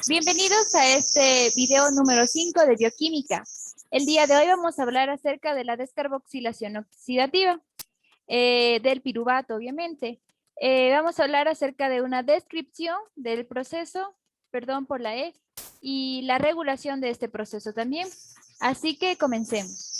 Bienvenidos a este video número 5 de bioquímica. El día de hoy vamos a hablar acerca de la descarboxilación oxidativa del piruvato, obviamente. Vamos a hablar acerca de una descripción del proceso, perdón por la E, y la regulación de este proceso también. Así que comencemos.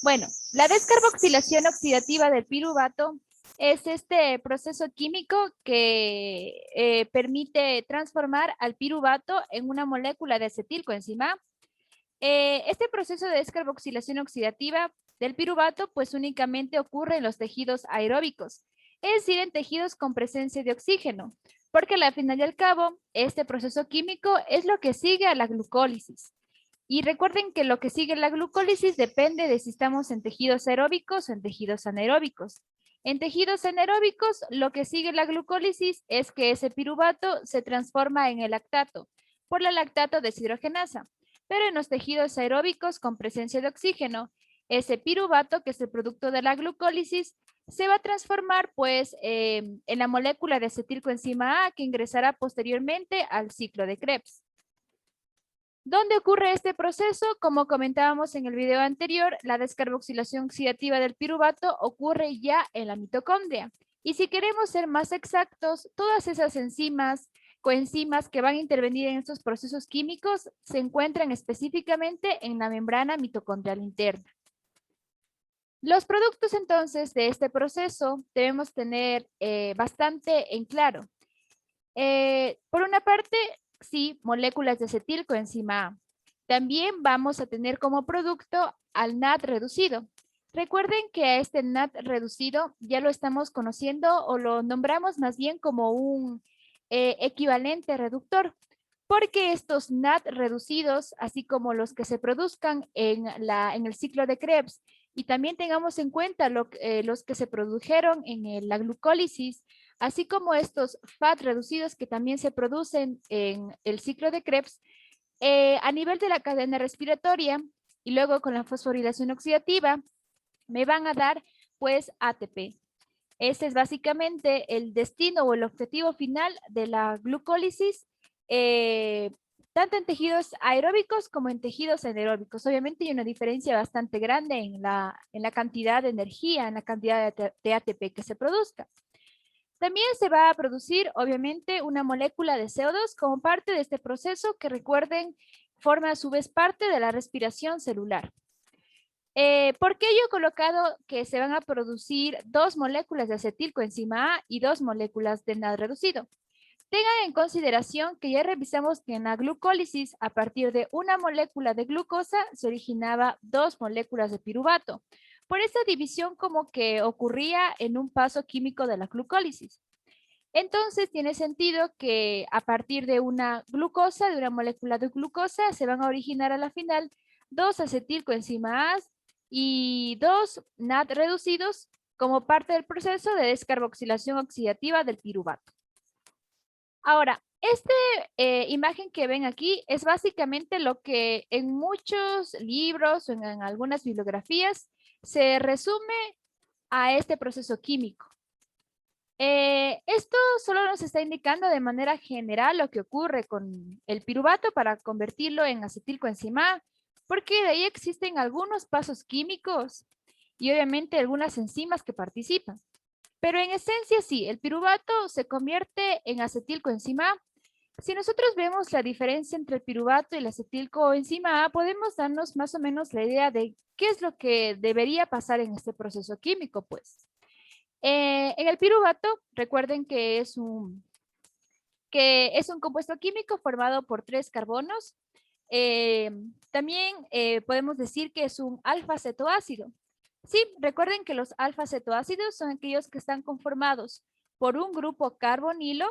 Bueno, la descarboxilación oxidativa del piruvato es este proceso químico que permite transformar al piruvato en una molécula de acetilcoenzima A. Este proceso de descarboxilación oxidativa del piruvato pues únicamente ocurre en los tejidos aeróbicos, es decir, en tejidos con presencia de oxígeno, porque al final y al cabo este proceso químico es lo que sigue a la glucólisis. Y recuerden que lo que sigue la glucólisis depende de si estamos en tejidos aeróbicos o en tejidos anaeróbicos. En tejidos anaeróbicos, lo que sigue la glucólisis es que ese piruvato se transforma en el lactato por la lactato deshidrogenasa. Pero en los tejidos aeróbicos con presencia de oxígeno, ese piruvato, que es el producto de la glucólisis, se va a transformar pues en la molécula de acetilcoenzima A que ingresará posteriormente al ciclo de Krebs. ¿Dónde ocurre este proceso? Como comentábamos en el video anterior, la descarboxilación oxidativa del piruvato ocurre ya en la mitocondria. Y si queremos ser más exactos, todas esas enzimas, coenzimas que van a intervenir en estos procesos químicos se encuentran específicamente en la membrana mitocondrial interna. Los productos entonces de este proceso debemos tener bastante en claro. Por una parte, sí, moléculas de acetilcoenzima A. También vamos a tener como producto al NAD reducido. Recuerden que a este NAD reducido ya lo estamos conociendo o lo nombramos más bien como un equivalente reductor, porque estos NAD reducidos, así como los que se produzcan en el ciclo de Krebs, y también tengamos en cuenta los que se produjeron en la glucólisis, así como estos FAT reducidos que también se producen en el ciclo de Krebs, a nivel de la cadena respiratoria y luego con la fosforilación oxidativa, me van a dar pues ATP. Ese es básicamente el destino o el objetivo final de la glucólisis, tanto en tejidos aeróbicos como en tejidos anaeróbicos. Obviamente hay una diferencia bastante grande en la cantidad de energía, en la cantidad de ATP que se produzca. También se va a producir, obviamente, una molécula de CO2 como parte de este proceso que, recuerden, forma a su vez parte de la respiración celular. ¿Por qué yo he colocado que se van a producir dos moléculas de acetilcoenzima A y dos moléculas de NAD reducido? Tengan en consideración que ya revisamos que en la glucólisis, a partir de una molécula de glucosa, se originaba dos moléculas de piruvato. Por esa división como que ocurría en un paso químico de la glucólisis. Entonces tiene sentido que a partir de una glucosa, de una molécula de glucosa, se van a originar a la final dos acetilcoenzima A y dos NAD reducidos como parte del proceso de descarboxilación oxidativa del piruvato. Ahora, esta imagen que ven aquí es básicamente lo que en muchos libros o en algunas bibliografías se resume a este proceso químico. Esto solo nos está indicando de manera general lo que ocurre con el piruvato para convertirlo en acetilcoenzima A, porque de ahí existen algunos pasos químicos y obviamente algunas enzimas que participan. Pero en esencia sí, el piruvato se convierte en acetilcoenzima A. Si nosotros vemos la diferencia entre el piruvato y la acetilcoenzima A, podemos darnos más o menos la idea de qué es lo que debería pasar en este proceso químico, pues. En el piruvato, recuerden que es un compuesto químico formado por 3 carbonos. También podemos decir que es un alfa-cetoácido. Sí, recuerden que los alfa-cetoácidos son aquellos que están conformados por un grupo carbonilo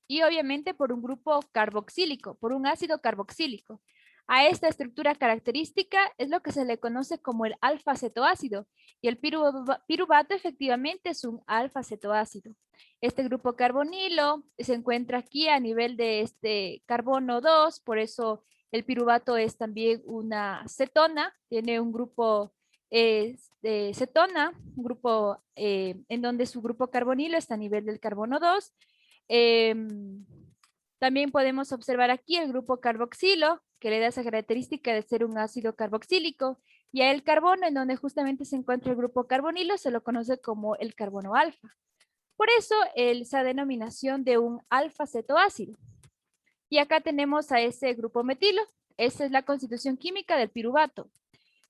y obviamente por un grupo carboxílico, por un ácido carboxílico. A esta estructura característica es lo que se le conoce como el alfa-cetoácido y el piruvato efectivamente es un alfa-cetoácido. Este grupo carbonilo se encuentra aquí a nivel de este carbono 2, por eso el piruvato es también una cetona, tiene un grupo cetona, un grupo en donde su grupo carbonilo está a nivel del carbono 2. También podemos observar aquí el grupo carboxilo, que le da esa característica de ser un ácido carboxílico, y a el carbono, en donde justamente se encuentra el grupo carbonilo, se lo conoce como el carbono alfa. Por eso, esa denominación de un alfa cetoácido. Y acá tenemos a ese grupo metilo. Esa es la constitución química del piruvato.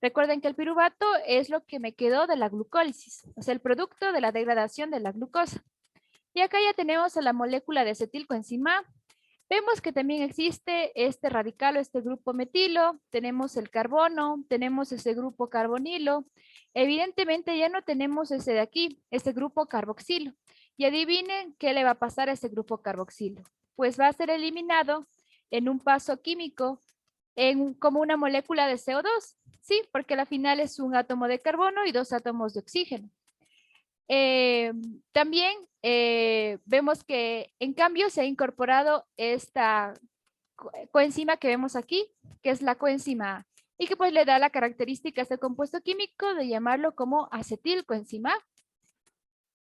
Recuerden que el piruvato es lo que me quedó de la glucólisis, o sea, el producto de la degradación de la glucosa. Y acá ya tenemos a la molécula de acetilcoenzima A. Vemos que también existe este radical o este grupo metilo, tenemos el carbono, tenemos ese grupo carbonilo. Evidentemente ya no tenemos ese de aquí, ese grupo carboxilo. Y adivinen qué le va a pasar a ese grupo carboxilo. Pues va a ser eliminado en un paso químico como una molécula de CO2. Sí, porque la final es un átomo de carbono y 2 átomos de oxígeno. También vemos que en cambio se ha incorporado esta coenzima que vemos aquí, que es la coenzima A, y que pues le da la característica a este compuesto químico de llamarlo como acetilcoenzima A.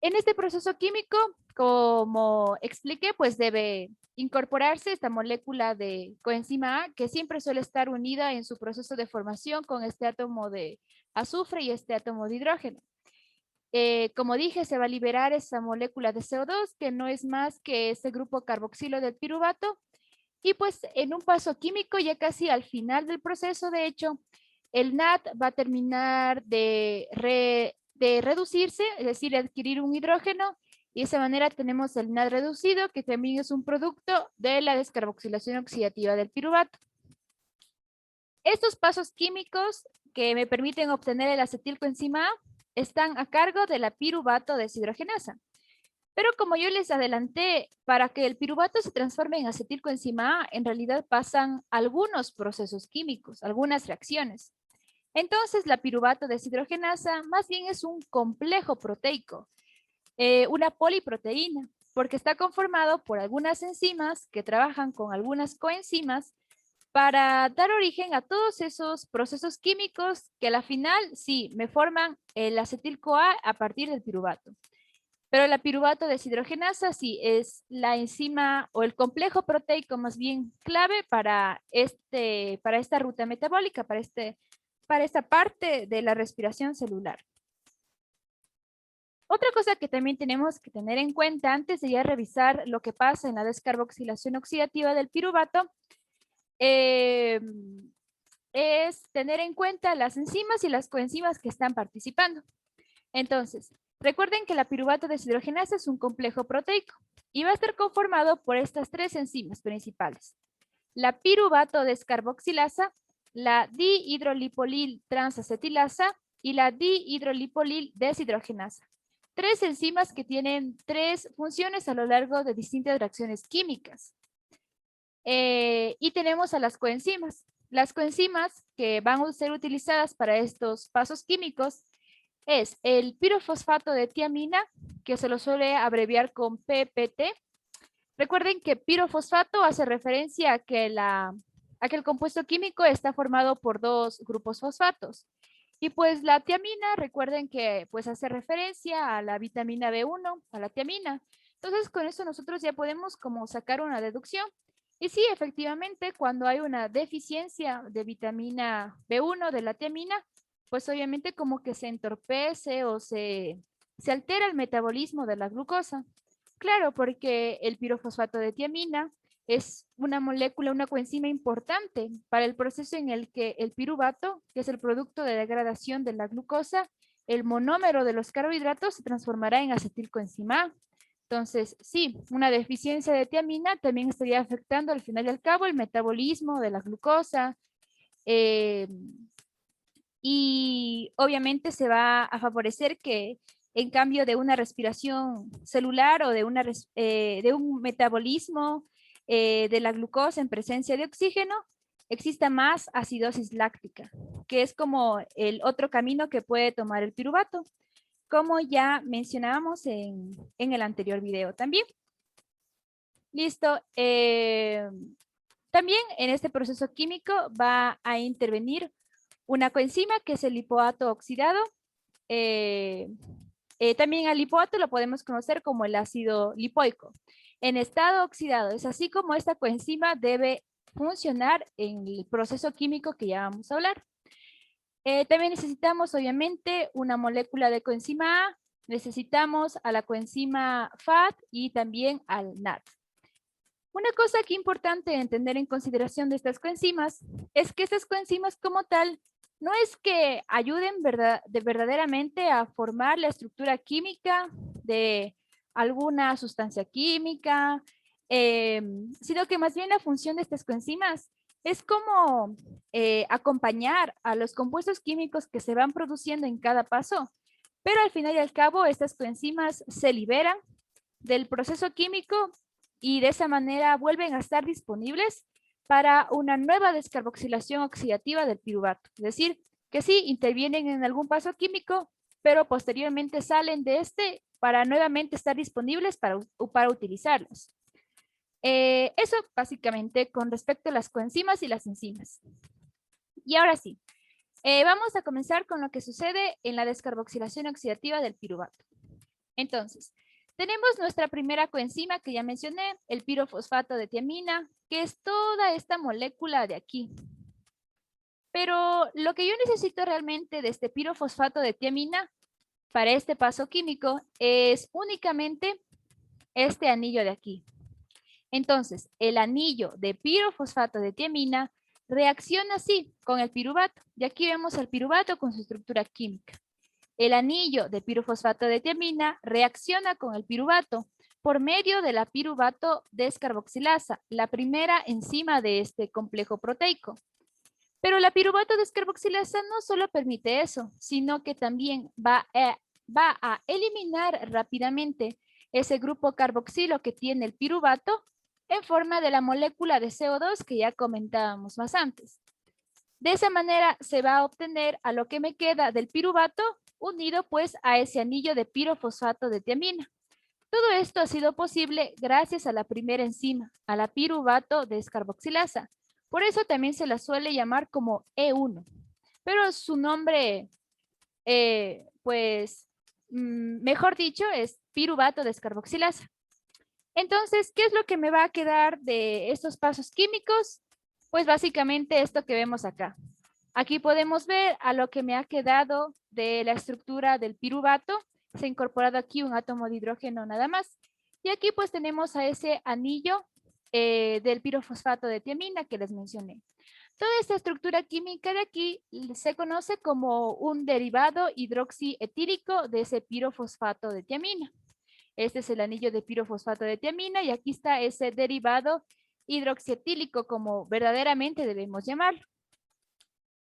En este proceso químico, como expliqué, pues debe incorporarse esta molécula de coenzima A, que siempre suele estar unida en su proceso de formación con este átomo de azufre y este átomo de hidrógeno. Como dije, se va a liberar esa molécula de CO2, que no es más que ese grupo carboxilo del piruvato. Y pues en un paso químico, ya casi al final del proceso, de hecho, el NAD va a terminar de reducirse, es decir, adquirir un hidrógeno, y de esa manera tenemos el NAD reducido, que también es un producto de la descarboxilación oxidativa del piruvato. Estos pasos químicos que me permiten obtener el acetilcoenzima A están a cargo de la piruvato deshidrogenasa. Pero como yo les adelanté, para que el piruvato se transforme en acetilcoenzima A, en realidad pasan algunos procesos químicos, algunas reacciones. Entonces, la piruvato deshidrogenasa más bien es un complejo proteico, una poliproteína, porque está conformado por algunas enzimas que trabajan con algunas coenzimas para dar origen a todos esos procesos químicos que a la final sí me forman el acetil-CoA a partir del piruvato. Pero la piruvato deshidrogenasa sí es la enzima o el complejo proteico más bien clave para esta ruta metabólica, para esta parte de la respiración celular. Otra cosa que también tenemos que tener en cuenta antes de ya revisar lo que pasa en la descarboxilación oxidativa del piruvato es tener en cuenta las enzimas y las coenzimas que están participando. Entonces, recuerden que la piruvato deshidrogenasa es un complejo proteico y va a estar conformado por estas 3 enzimas principales. La piruvato descarboxilasa, la dihidrolipolil transacetilasa y la dihidrolipolil deshidrogenasa. 3 enzimas que tienen 3 funciones a lo largo de distintas reacciones químicas. Y tenemos a las coenzimas. Las coenzimas que van a ser utilizadas para estos pasos químicos es el pirofosfato de tiamina, que se lo suele abreviar con PPT. Recuerden que pirofosfato hace referencia a que el compuesto químico está formado por 2 grupos fosfatos. Y pues la tiamina, recuerden que pues hace referencia a la vitamina B1, a la tiamina. Entonces con eso nosotros ya podemos como sacar una deducción. Y sí, efectivamente, cuando hay una deficiencia de vitamina B1 de la tiamina, pues obviamente como que se entorpece o se altera el metabolismo de la glucosa. Claro, porque el pirofosfato de tiamina es una molécula, una coenzima importante para el proceso en el que el piruvato, que es el producto de degradación de la glucosa, el monómero de los carbohidratos se transformará en acetilcoenzima A. Entonces, sí, una deficiencia de tiamina también estaría afectando al final y al cabo el metabolismo de la glucosa, y obviamente se va a favorecer que en cambio de una respiración celular o de un metabolismo de la glucosa en presencia de oxígeno, exista más acidosis láctica, que es como el otro camino que puede tomar el piruvato, como ya mencionábamos en el anterior video también. Listo. También en este proceso químico va a intervenir una coenzima que es el lipoato oxidado. También al lipoato lo podemos conocer como el ácido lipoico. En estado oxidado, es así como esta coenzima debe funcionar en el proceso químico que ya vamos a hablar. También necesitamos, obviamente, una molécula de coenzima A, necesitamos a la coenzima FAT y también al NAT. Una cosa que es importante entender en consideración de estas coenzimas es que estas coenzimas como tal no es que ayuden verdaderamente a formar la estructura química de alguna sustancia química, sino que más bien la función de estas coenzimas es como acompañar a los compuestos químicos que se van produciendo en cada paso, pero al final y al cabo estas coenzimas se liberan del proceso químico y de esa manera vuelven a estar disponibles para una nueva descarboxilación oxidativa del piruvato. Es decir, que sí intervienen en algún paso químico, pero posteriormente salen de este para nuevamente estar disponibles para utilizarlos. Eso básicamente con respecto a las coenzimas y las enzimas. Y ahora sí, vamos a comenzar con lo que sucede en la descarboxilación oxidativa del piruvato. Entonces, tenemos nuestra primera coenzima que ya mencioné, el pirofosfato de tiamina, que es toda esta molécula de aquí. Pero lo que yo necesito realmente de este pirofosfato de tiamina para este paso químico es únicamente este anillo de aquí. Entonces, el anillo de pirofosfato de tiamina reacciona así con el piruvato. Y aquí vemos el piruvato con su estructura química. El anillo de pirofosfato de tiamina reacciona con el piruvato por medio de la piruvato descarboxilasa, la primera enzima de este complejo proteico. Pero la piruvato descarboxilasa no solo permite eso, sino que también va a eliminar rápidamente ese grupo carboxilo que tiene el piruvato en forma de la molécula de CO2 que ya comentábamos más antes. De esa manera se va a obtener a lo que me queda del piruvato unido pues a ese anillo de pirofosfato de tiamina. Todo esto ha sido posible gracias a la primera enzima, a la piruvato descarboxilasa. Por eso también se la suele llamar como E1. Pero su nombre, mejor dicho, es piruvato descarboxilasa. Entonces, ¿qué es lo que me va a quedar de estos pasos químicos? Pues básicamente esto que vemos acá. Aquí podemos ver a lo que me ha quedado de la estructura del piruvato. Se ha incorporado aquí un átomo de hidrógeno nada más. Y aquí pues tenemos a ese anillo del pirofosfato de tiamina que les mencioné. Toda esta estructura química de aquí se conoce como un derivado hidroxietílico de ese pirofosfato de tiamina. Este es el anillo de pirofosfato de tiamina y aquí está ese derivado hidroxietílico como verdaderamente debemos llamarlo.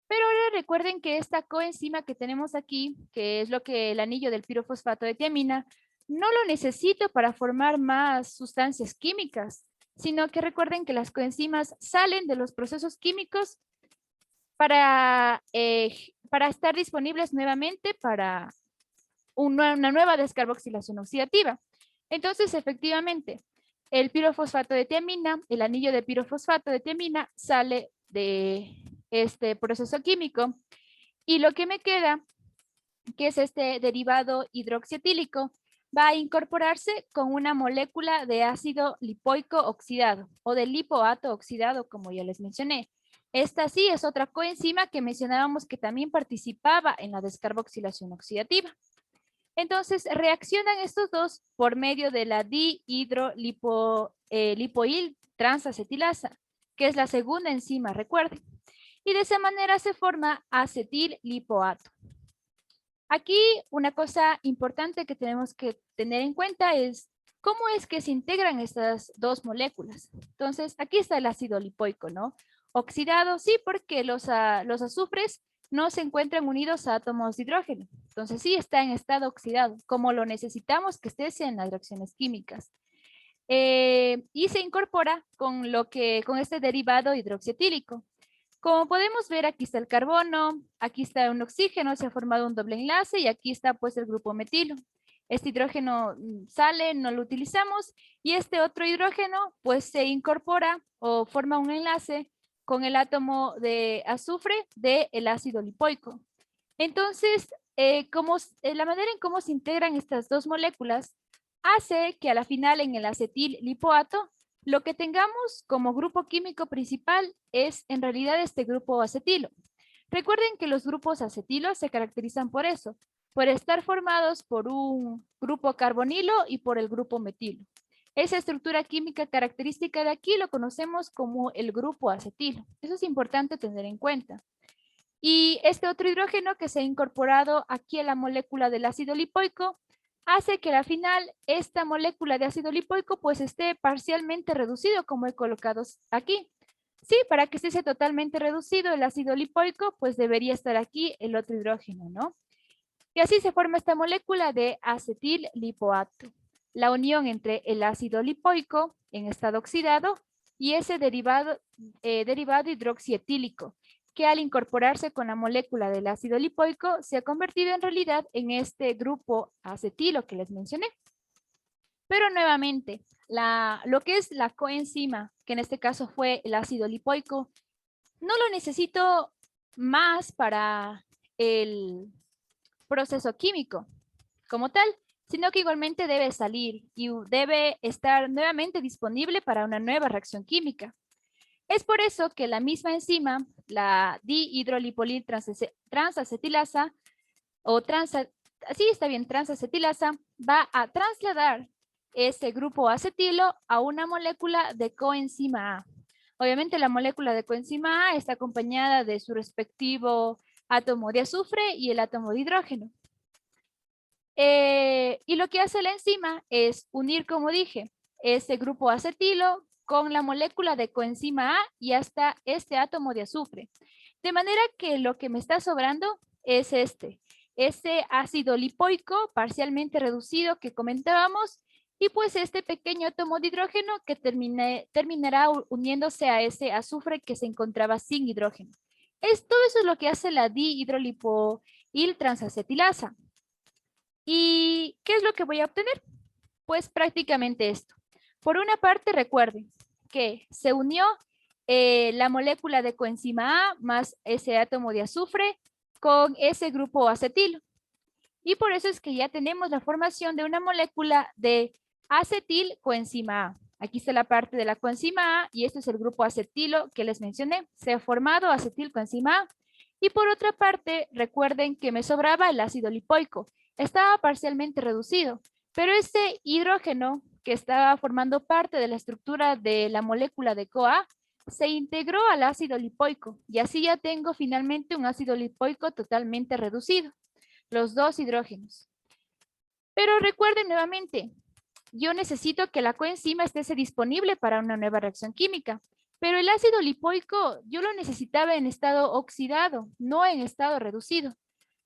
Pero ahora recuerden que esta coenzima que tenemos aquí, que es lo que el anillo del pirofosfato de tiamina, no lo necesito para formar más sustancias químicas, sino que recuerden que las coenzimas salen de los procesos químicos para estar disponibles nuevamente para una nueva descarboxilación oxidativa. Entonces, efectivamente, el pirofosfato de tiamina, el anillo de pirofosfato de tiamina sale de este proceso químico y lo que me queda, que es este derivado hidroxietílico, va a incorporarse con una molécula de ácido lipoico oxidado o de lipoato oxidado, como ya les mencioné. Esta sí es otra coenzima que mencionábamos que también participaba en la descarboxilación oxidativa. Entonces, reaccionan estos dos por medio de la dihidrolipoil transacetilasa, que es la segunda enzima, recuerden. Y de esa manera se forma acetil lipoato. Aquí una cosa importante que tenemos que tener en cuenta es cómo es que se integran estas dos moléculas. Entonces, aquí está el ácido lipoico, ¿no? Oxidado, sí, porque los azufres no se encuentran unidos a átomos de hidrógeno. Entonces, sí está en estado oxidado, como lo necesitamos que esté en las reacciones químicas. Y se incorpora con este derivado hidroxietílico. Como podemos ver, aquí está el carbono, aquí está un oxígeno, se ha formado un doble enlace y aquí está pues el grupo metilo. Este hidrógeno sale, no lo utilizamos y este otro hidrógeno pues se incorpora o forma un enlace con el átomo de azufre del ácido lipoico. Entonces, la manera en cómo se integran estas dos moléculas hace que a la final en el acetil lipoato lo que tengamos como grupo químico principal es en realidad este grupo acetilo. Recuerden que los grupos acetilos se caracterizan por eso, por estar formados por un grupo carbonilo y por el grupo metilo. Esa estructura química característica de aquí lo conocemos como el grupo acetilo. Eso es importante tener en cuenta. Y este otro hidrógeno que se ha incorporado aquí a la molécula del ácido lipoico hace que al final esta molécula de ácido lipoico pues esté parcialmente reducido como he colocado aquí. Sí, para que esté totalmente reducido el ácido lipoico pues debería estar aquí el otro hidrógeno, ¿no? Y así se forma esta molécula de acetil lipoato. La unión entre el ácido lipoico en estado oxidado y ese derivado hidroxietílico, que al incorporarse con la molécula del ácido lipoico se ha convertido en realidad en este grupo acetilo que les mencioné. Pero nuevamente, lo que es la coenzima, que en este caso fue el ácido lipoico, no lo necesito más para el proceso químico como tal, sino que igualmente debe salir y debe estar nuevamente disponible para una nueva reacción química. Es por eso que la misma enzima, la dihidrolipolil transacetilasa o transacetilasa, va a trasladar ese grupo acetilo a una molécula de coenzima A. Obviamente la molécula de coenzima A está acompañada de su respectivo átomo de azufre y el átomo de hidrógeno. Y lo que hace la enzima es unir, como dije, ese grupo acetilo con la molécula de coenzima A y hasta este átomo de azufre. De manera que lo que me está sobrando es este ácido lipoico parcialmente reducido que comentábamos y pues este pequeño átomo de hidrógeno que terminará uniéndose a ese azufre que se encontraba sin hidrógeno. Todo eso es lo que hace la dihidrolipoil transacetilasa. ¿Y qué es lo que voy a obtener? Pues prácticamente esto. Por una parte, recuerden que se unió la molécula de coenzima A más ese átomo de azufre con ese grupo acetilo. Y por eso es que ya tenemos la formación de una molécula de acetil coenzima A. Aquí está la parte de la coenzima A y este es el grupo acetilo que les mencioné. Se ha formado acetil coenzima A. Y por otra parte, recuerden que me sobraba el ácido lipoico. Estaba parcialmente reducido, pero este hidrógeno que estaba formando parte de la estructura de la molécula de CoA se integró al ácido lipoico y así ya tengo finalmente un ácido lipoico totalmente reducido, los dos hidrógenos. Pero recuerden nuevamente, yo necesito que la coenzima esté disponible para una nueva reacción química, pero el ácido lipoico yo lo necesitaba en estado oxidado, no en estado reducido.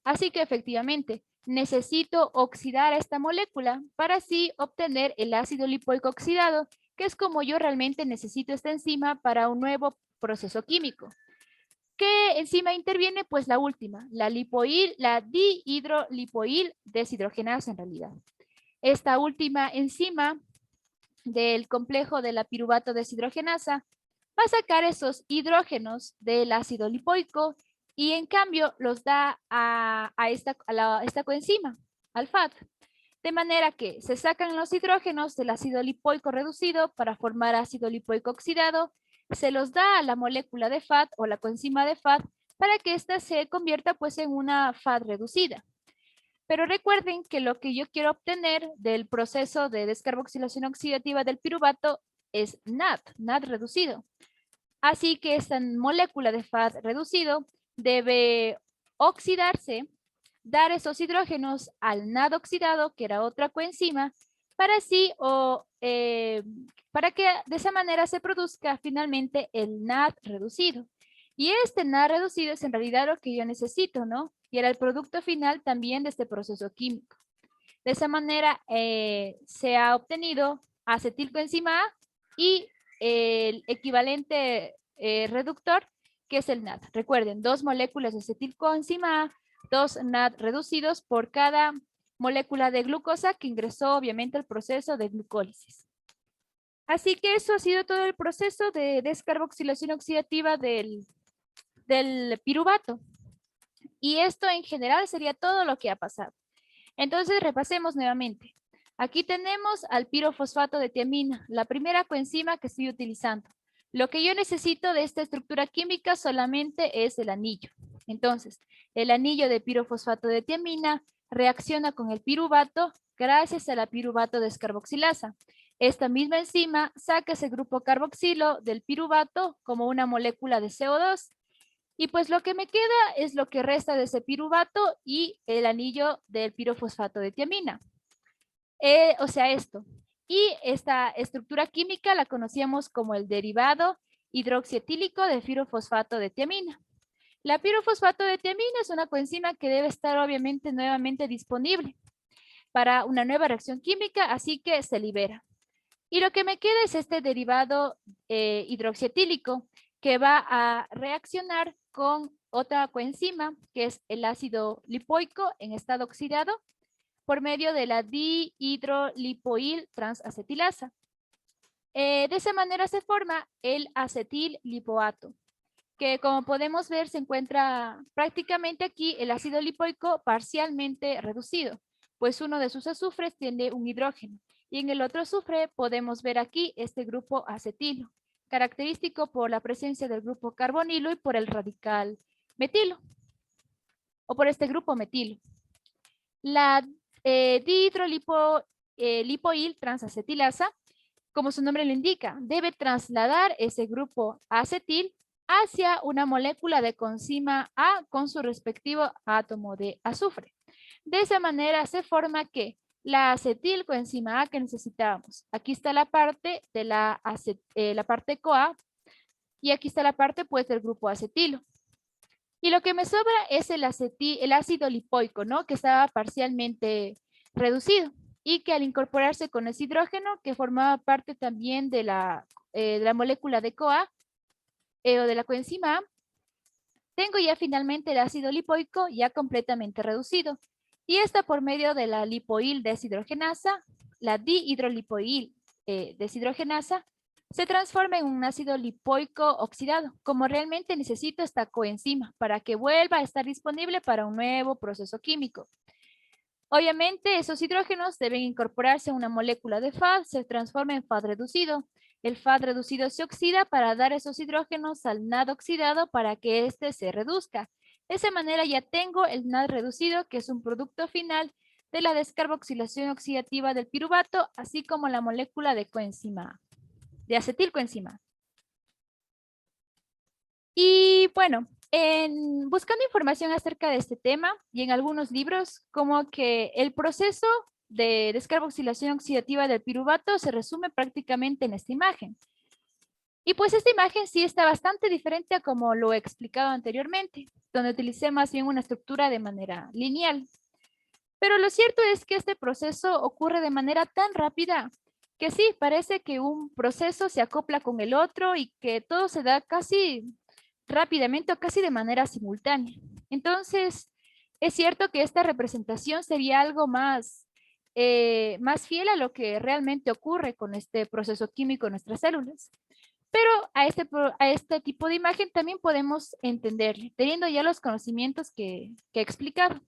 Así que efectivamente, necesito oxidar a esta molécula para así obtener el ácido lipoico oxidado, que es como yo realmente necesito esta enzima para un nuevo proceso químico. ¿Qué enzima interviene? Pues la última, la dihidrolipoil deshidrogenasa en realidad. Esta última enzima del complejo de la piruvato deshidrogenasa va a sacar esos hidrógenos del ácido lipoico y en cambio los da a esta coenzima, al FAD. De manera que se sacan los hidrógenos del ácido lipoico reducido para formar ácido lipoico oxidado, se los da a la molécula de FAD o la coenzima de FAD para que ésta se convierta pues en una FAD reducida. Pero recuerden que lo que yo quiero obtener del proceso de descarboxilación oxidativa del piruvato es NAD reducido. Así que esta molécula de FAD reducido debe oxidarse, dar esos hidrógenos al NAD oxidado, que era otra coenzima, para que de esa manera se produzca finalmente el NAD reducido. Y este NAD reducido es en realidad lo que yo necesito, ¿no? Y era el producto final también de este proceso químico. De esa manera se ha obtenido acetilcoenzima A y el equivalente reductor, que es el NAD. Recuerden, 2 moléculas de acetilcoenzima A, 2 NAD reducidos por cada molécula de glucosa que ingresó obviamente al proceso de glucólisis. Así que eso ha sido todo el proceso de descarboxilación oxidativa del piruvato. Y esto en general sería todo lo que ha pasado. Entonces repasemos nuevamente. Aquí tenemos al pirofosfato de tiamina, la primera coenzima que estoy utilizando. Lo que yo necesito de esta estructura química solamente es el anillo. Entonces, el anillo de pirofosfato de tiamina reacciona con el piruvato gracias a la piruvato descarboxilasa. Esta misma enzima saca ese grupo carboxilo del piruvato como una molécula de CO2. Y pues lo que me queda es lo que resta de ese piruvato y el anillo del pirofosfato de tiamina. O sea, esto. Y esta estructura química la conocíamos como el derivado hidroxietílico de pirofosfato de tiamina. La pirofosfato de tiamina es una coenzima que debe estar obviamente nuevamente disponible para una nueva reacción química, así que se libera. Y lo que me queda es este derivado hidroxietílico que va a reaccionar con otra coenzima, que es el ácido lipoico en estado oxidado, por medio de la dihidrolipoil transacetilasa. De esa manera se forma el acetil lipoato, que como podemos ver se encuentra prácticamente aquí el ácido lipoico parcialmente reducido, pues uno de sus azufres tiene un hidrógeno y en el otro azufre podemos ver aquí este grupo acetilo, característico por la presencia del grupo carbonilo y por el radical metilo, o por este grupo metilo. La dihidrolipoil transacetilasa, como su nombre lo indica, debe trasladar ese grupo acetil hacia una molécula de coenzima A con su respectivo átomo de azufre. De esa manera se forma que la acetilcoenzima A que necesitábamos. Aquí está la parte de la parte CoA y aquí está la parte pues del grupo acetilo. Y lo que me sobra es el ácido lipoico, ¿no? Que estaba parcialmente reducido y que al incorporarse con ese hidrógeno que formaba parte también de la molécula de CoA o de la coenzima A, tengo ya finalmente el ácido lipoico ya completamente reducido. Y esta por medio de la lipoil deshidrogenasa, la dihidrolipoil deshidrogenasa, se transforma en un ácido lipoico oxidado, como realmente necesito esta coenzima para que vuelva a estar disponible para un nuevo proceso químico. Obviamente, esos hidrógenos deben incorporarse a una molécula de FAD, se transforma en FAD reducido. El FAD reducido se oxida para dar esos hidrógenos al NAD oxidado para que éste se reduzca. De esa manera ya tengo el NAD reducido, que es un producto final de la descarboxilación oxidativa del piruvato, así como la molécula de coenzima, de acetilcoenzima. Y bueno, buscando información acerca de este tema y en algunos libros, como que el proceso de descarboxilación oxidativa del piruvato se resume prácticamente en esta imagen. Y pues esta imagen sí está bastante diferente a como lo he explicado anteriormente, donde utilicé más bien una estructura de manera lineal. Pero lo cierto es que este proceso ocurre de manera tan rápida que sí, parece que un proceso se acopla con el otro y que todo se da casi rápidamente o casi de manera simultánea. Entonces, es cierto que esta representación sería algo más fiel a lo que realmente ocurre con este proceso químico en nuestras células. Pero a este tipo de imagen también podemos entenderle, teniendo ya los conocimientos que he explicado.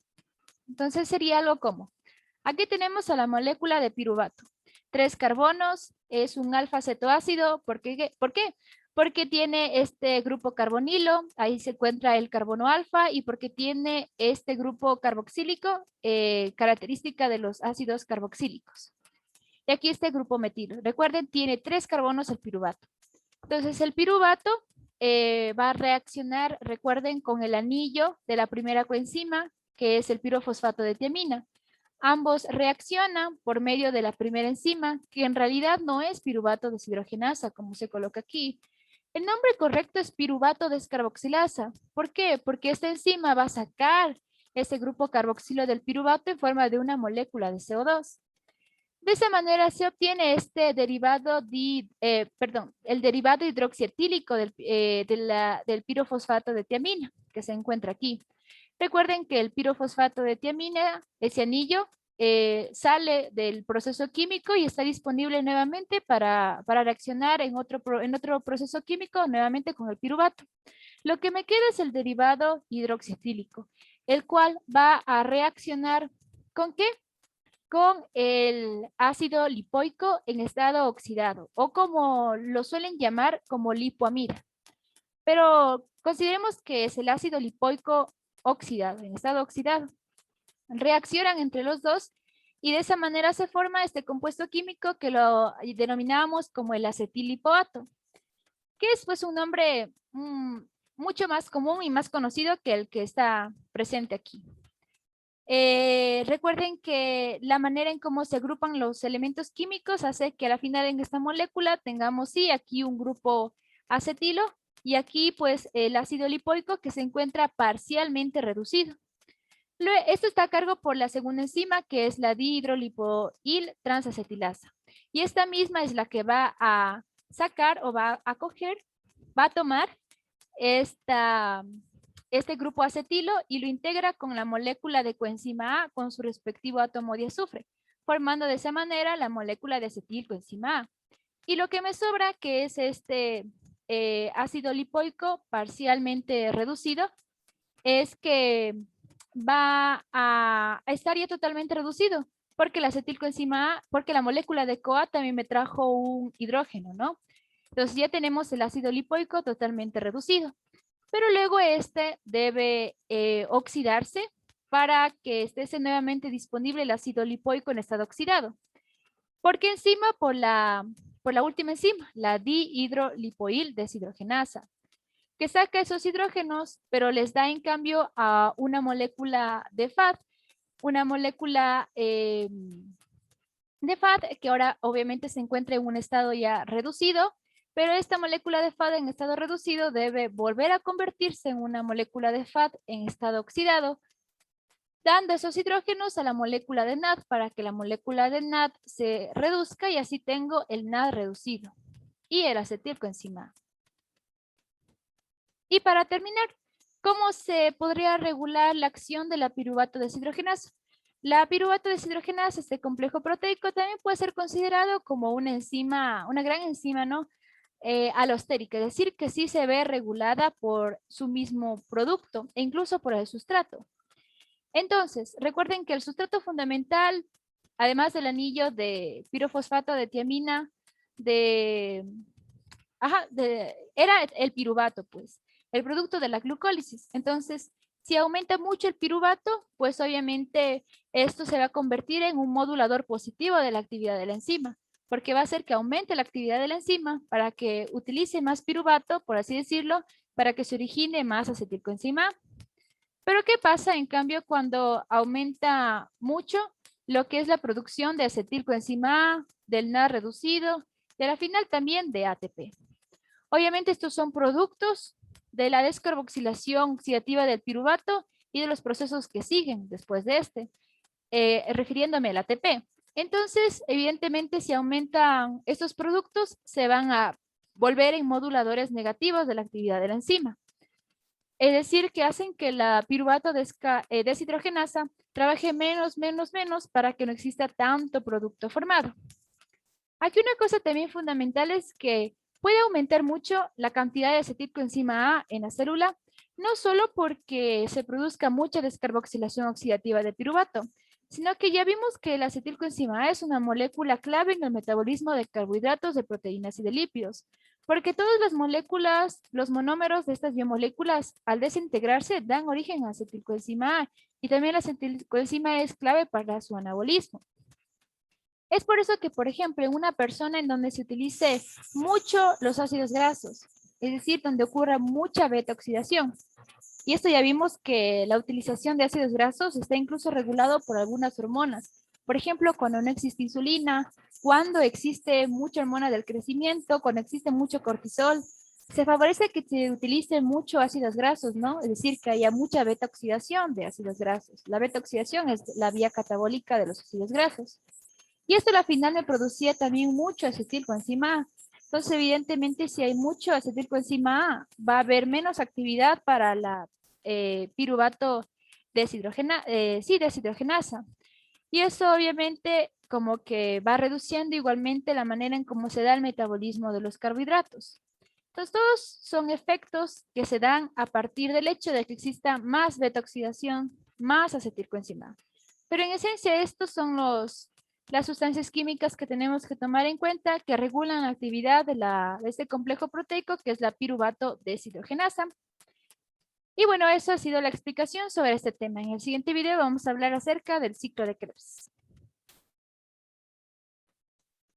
Entonces sería algo como, aquí tenemos a la molécula de piruvato. 3 carbonos, es un alfa cetoácido. ¿Por qué? Porque tiene este grupo carbonilo, ahí se encuentra el carbono alfa, y porque tiene este grupo carboxílico, característica de los ácidos carboxílicos. Y aquí este grupo metilo. Recuerden, tiene 3 carbonos el piruvato. Entonces el piruvato va a reaccionar, recuerden, con el anillo de la primera coenzima, que es el pirofosfato de tiamina. Ambos reaccionan por medio de la primera enzima, que en realidad no es piruvato deshidrogenasa, como se coloca aquí. El nombre correcto es piruvato descarboxilasa. ¿Por qué? Porque esta enzima va a sacar ese grupo carboxilo del piruvato en forma de una molécula de CO2. De esa manera se obtiene este derivado, el derivado hidroxietílico del pirofosfato de tiamina, que se encuentra aquí. Recuerden que el pirofosfato de tiamina, ese anillo, sale del proceso químico y está disponible nuevamente para reaccionar en otro proceso químico nuevamente con el piruvato. Lo que me queda es el derivado hidroxietílico, el cual va a reaccionar ¿con qué? Con el ácido lipoico en estado oxidado, o como lo suelen llamar como lipoamida. Pero consideremos que es el ácido lipoico oxidado, en estado oxidado. Reaccionan entre los dos y de esa manera se forma este compuesto químico que lo denominamos como el acetilipoato, que es pues un nombre mucho más común y más conocido que el que está presente aquí. Recuerden que la manera en cómo se agrupan los elementos químicos hace que al final en esta molécula tengamos, sí, aquí un grupo acetilo y aquí pues el ácido lipoico que se encuentra parcialmente reducido. Esto está a cargo por la segunda enzima que es la dihidrolipoil transacetilasa. Y esta misma es la que va a sacar o va a coger, va a tomar este grupo acetilo y lo integra con la molécula de coenzima A con su respectivo átomo de azufre, formando de esa manera la molécula de acetilcoenzima A. Y lo que me sobra, que es este ácido lipoico parcialmente reducido, es que va a estar ya totalmente reducido, porque la acetilcoenzima A, porque la molécula de CoA también me trajo un hidrógeno, ¿no? Entonces ya tenemos el ácido lipoico totalmente reducido. Pero luego este debe oxidarse para que esté nuevamente disponible el ácido lipoico en estado oxidado. Porque encima por la última enzima, la dihidrolipoil deshidrogenasa, que saca esos hidrógenos, pero les da en cambio a una molécula de FAD, una molécula de FAD que ahora obviamente se encuentra en un estado ya reducido, pero esta molécula de FAD en estado reducido debe volver a convertirse en una molécula de FAD en estado oxidado, dando esos hidrógenos a la molécula de NAD para que la molécula de NAD se reduzca y así tengo el NAD reducido y el acetilcoenzima. Y para terminar, ¿cómo se podría regular la acción de la piruvato deshidrogenasa? La piruvato deshidrogenasa, este complejo proteico, también puede ser considerado como una enzima, una gran enzima, ¿no? Alostérica, es decir, que sí se ve regulada por su mismo producto e incluso por el sustrato. Entonces, recuerden que el sustrato fundamental, además del anillo de pirofosfato de tiamina, era el piruvato, pues, el producto de la glucólisis. Entonces, si aumenta mucho el piruvato, pues obviamente esto se va a convertir en un modulador positivo de la actividad de la enzima, porque va a hacer que aumente la actividad de la enzima para que utilice más piruvato, por así decirlo, para que se origine más acetilcoenzima. Pero ¿qué pasa en cambio cuando aumenta mucho lo que es la producción de acetilcoenzima A, del NAD reducido, y a la final también de ATP? Obviamente estos son productos de la descarboxilación oxidativa del piruvato y de los procesos que siguen después de este, refiriéndome al ATP. Entonces, evidentemente, si aumentan estos productos, se van a volver en moduladores negativos de la actividad de la enzima. Es decir, que hacen que la piruvato deshidrogenasa trabaje menos para que no exista tanto producto formado. Aquí una cosa también fundamental es que puede aumentar mucho la cantidad de acetilcoenzima A en la célula, no solo porque se produzca mucha descarboxilación oxidativa de piruvato, sino que ya vimos que la acetilcoenzima A es una molécula clave en el metabolismo de carbohidratos, de proteínas y de lípidos, porque todas las moléculas, los monómeros de estas biomoléculas, al desintegrarse, dan origen a acetilcoenzima A, y también la acetilcoenzima es clave para su anabolismo. Es por eso que, por ejemplo, en una persona en donde se utilice mucho los ácidos grasos, es decir, donde ocurra mucha beta oxidación, y esto ya vimos que la utilización de ácidos grasos está incluso regulado por algunas hormonas. Por ejemplo, cuando no existe insulina, cuando existe mucha hormona del crecimiento, cuando existe mucho cortisol, se favorece que se utilice mucho ácidos grasos, ¿no? Es decir, que haya mucha beta oxidación de ácidos grasos. La beta oxidación es la vía catabólica de los ácidos grasos. Y esto al final me producía también mucho acetilcoenzima A. Entonces, evidentemente, si hay mucho acetilcoenzima A, va a haber menos actividad para la piruvato deshidrogenasa. Y eso obviamente como que va reduciendo igualmente la manera en cómo se da el metabolismo de los carbohidratos. Entonces, todos son efectos que se dan a partir del hecho de que exista más beta-oxidación, más acetilcoenzima. Pero en esencia, estos son las sustancias químicas que tenemos que tomar en cuenta que regulan la actividad de este complejo proteico, que es la piruvato deshidrogenasa. Y bueno, eso ha sido la explicación sobre este tema. En el siguiente video vamos a hablar acerca del ciclo de Krebs.